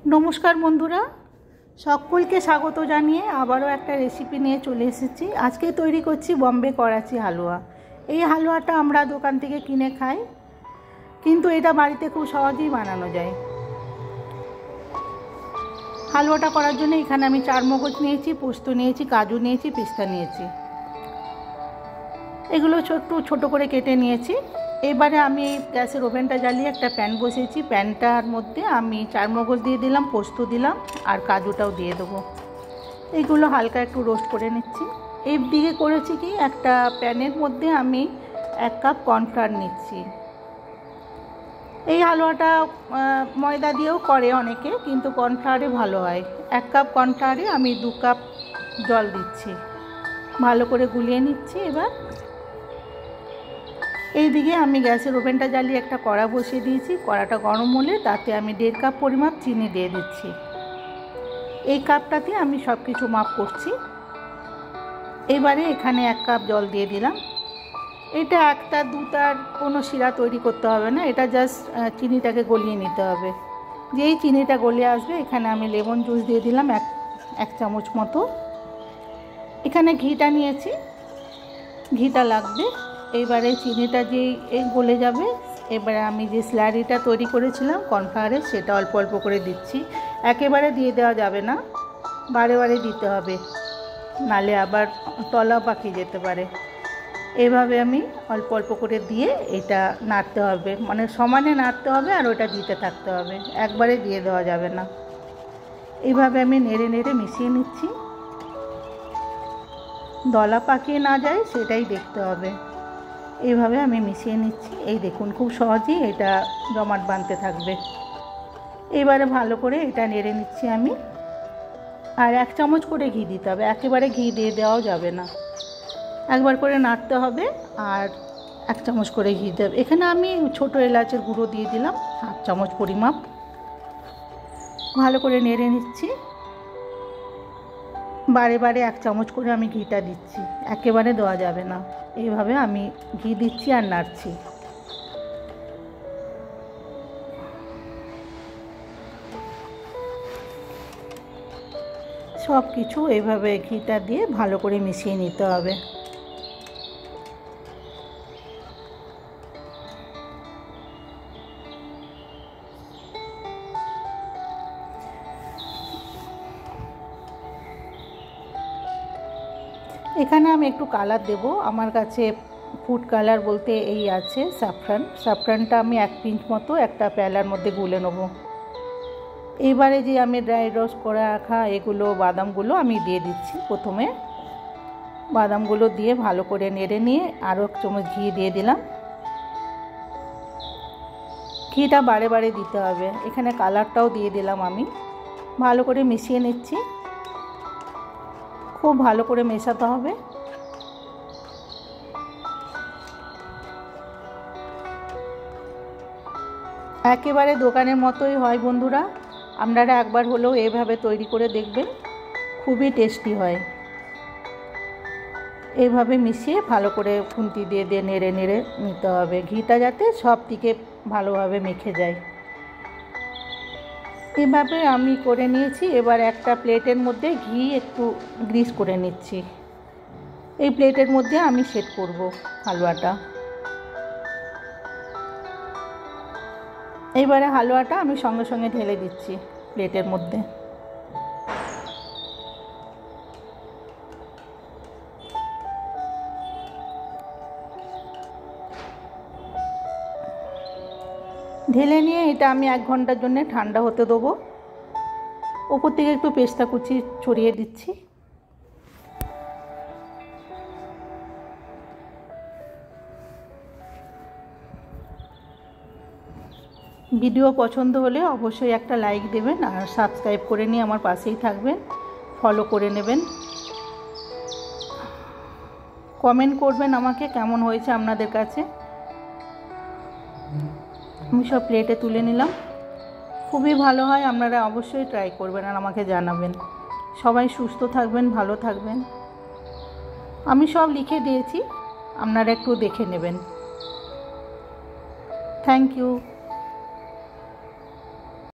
नमस्कार बंधुरा सकलके स्वागत जानिए आबारो एक रेसिपि निये चले एसेछि। आजके तैरी करछि बम्बे कराची हालुआ। এই হালুয়াটা আমরা দোকান থেকে কিনে খাই, কিন্তু এটা বাড়িতে খুব সহজেই বানানো যায়। হালুয়াটা করার জন্য এখানে আমি চারমগজ নিয়েছি, পোস্ত নিয়েছি, কাজু নিয়েছি, পিস্তা নিয়েছি। এগুলো ছোট ছোট করে কেটে নিয়েছি। এবারে আমি গ্যাসের ওভেনটা জ্বালিয়ে একটা প্যান বসিয়েছি। প্যানটার মধ্যে আমি চারমগজ দিয়ে দিলাম, পোস্ত দিলাম আর কাজুটাও দিয়ে দেবো। এইগুলো হালকা একটু রোস্ট করে নিচ্ছি। এই দিকে করেছি কি, একটা প্যানের মধ্যে আমি 1 কাপ কর্নফ্লাওয়ার নিচ্ছি। এই হালুয়াটা ময়দা দিয়েও করে অনেকে, কিন্তু কর্নফ্লাওয়ারে ভালো হয়। 1 কাপ কর্নফ্লাওয়ারে আমি 2 কাপ জল দিচ্ছি, ভালো করে গুলিয়ে নিচ্ছি। এবার এইদিকে আমি গ্যাসের ওভেনটা জ্বালিয়ে একটা কড়া বসিয়ে দিয়েছি। কড়াটা গরম হলে তাতে আমি 1.5 কাপ পরিমাপ চিনি দিয়ে দিচ্ছি। এই কাপটাতে আমি সব কিছু মাপ করছি। এবারে এখানে 1 কাপ জল দিয়ে দিলাম। এটা একটা দুটার কোনো শিরা তৈরি করতে হবে না, এটা জাস্ট চিনিটাকে গলিয়ে নিতে হবে। যেই চিনিটা গলিয়ে আসবে এখানে আমি লেমন জুস দিয়ে দিলাম 1 চামচ মতো। এখানে ঘিটা নিয়েছি, ঘিটা লাগবে। এবারে চিনিটা যেই গলে যাবে, এবারে আমি যে স্লারিটা তৈরি করেছিলাম কর্নফ্লাওয়ারের, সেটা অল্প অল্প করে দিচ্ছি। একেবারে দিয়ে দেওয়া যাবে না, বারে বারে দিতে হবে, নালে আবার তলা পাকিয়ে যেতে পারে। এভাবে আমি অল্প অল্প করে দিয়ে এটা নাড়তে হবে, মানে সমানে নাড়তে হবে আর ওটা দিতে থাকতে হবে, একবারে দিয়ে দেওয়া যাবে না। এইভাবে আমি নেড়ে নেড়ে মিশিয়ে নিচ্ছি, দলা পাকিয়ে না যায় সেটাই দেখতে হবে। এইভাবে আমি মিশিয়ে নিচ্ছি। এই দেখুন, খুব সহজেই এটা জমাট বাঁধতে থাকবে। এবারে ভালো করে এটা নেড়ে নিচ্ছি আমি। আর 1 চামচ করে ঘি দিতে হবে, একেবারে ঘি দিয়ে দেওয়াও যাবে না, একবার করে নাড়তে হবে। আর 1 চামচ করে ঘি দেবে। এখানে আমি ছোটো এলাচের গুঁড়ো দিয়ে দিলাম 1/2 চামচ পরিমাপ। ভালো করে নেড়ে নিচ্ছি। বারে বারে 1 চামচ করে আমি ঘিটা দিচ্ছি, একেবারে দেওয়া যাবে না। এইভাবে আমি ঘি দিচ্ছি আর নাড়ছি। সব কিছু এইভাবে ঘিটা দিয়ে ভালো করে মিশিয়ে নিতে হবে। এখানে আমি একটু কালার দেব। আমার কাছে ফুড কালার বলতে এই আছে স্যাফরানটা আমি 1 পিঞ্চ মতো একটা প্যালার মধ্যে গুলে নেব। এইবারে যে আমি ড্রাই রোস্ট করে রাখা এগুলো বাদামগুলো আমি দিয়ে দিচ্ছি। প্রথমে বাদামগুলো দিয়ে ভালো করে নেড়ে নিয়ে আরও 1 চামচ ঘি দিয়ে দিলাম। ঘিটা বারে বারে দিতে হবে। এখানে কালারটাও দিয়ে দিলাম আমি। ভালো করে মিশিয়ে নিচ্ছি, খুব ভালো করে মেশাতে হবে। একেবারে দোকানের মতোই হয় বন্ধুরা, আপনারা একবার হলেও এইভাবে তৈরি করে দেখবেন, খুবই টেস্টি হয়। এইভাবে মিশিয়ে ভালো করে খুন্তি দিয়ে দিয়ে নেড়ে নেড়ে নিতে হবে, ঘিটা যাতে সব দিকে ভালোভাবে মেখে যায়। এভাবে আমি করে নিয়েছি। এবার একটা প্লেটের মধ্যে ঘি একটু গ্রিস করে নিচ্ছি। এই প্লেটের মধ্যে আমি সেট করব হালুয়াটা। এইবারে হালুয়াটা আমি সঙ্গে সঙ্গে ঢেলে দিচ্ছি প্লেটের মধ্যে। ঢেলে নিয়ে এটা আমি 1 ঘন্টার জন্য ঠান্ডা হতে দেবো। ওপর থেকে একটু পেস্তা কুচি ছড়িয়ে দিচ্ছি। ভিডিও পছন্দ হলে অবশ্যই একটা লাইক দেবেন আর সাবস্ক্রাইব করে নিয়ে আমার পাশেই থাকবেন, ফলো করে নেবেন। কমেন্ট করবেন আমাকে কেমন হয়েছে আপনাদের কাছে। আমি সব প্লেটে তুলে নিলাম। খুবই ভালো হয়, আপনারা অবশ্যই ট্রাই করবেন আর আমাকে জানাবেন। সবাই সুস্থ থাকবেন, ভালো থাকবেন। আমি সব লিখে দিয়েছি, আপনারা একটু দেখে নেবেন। Thank you.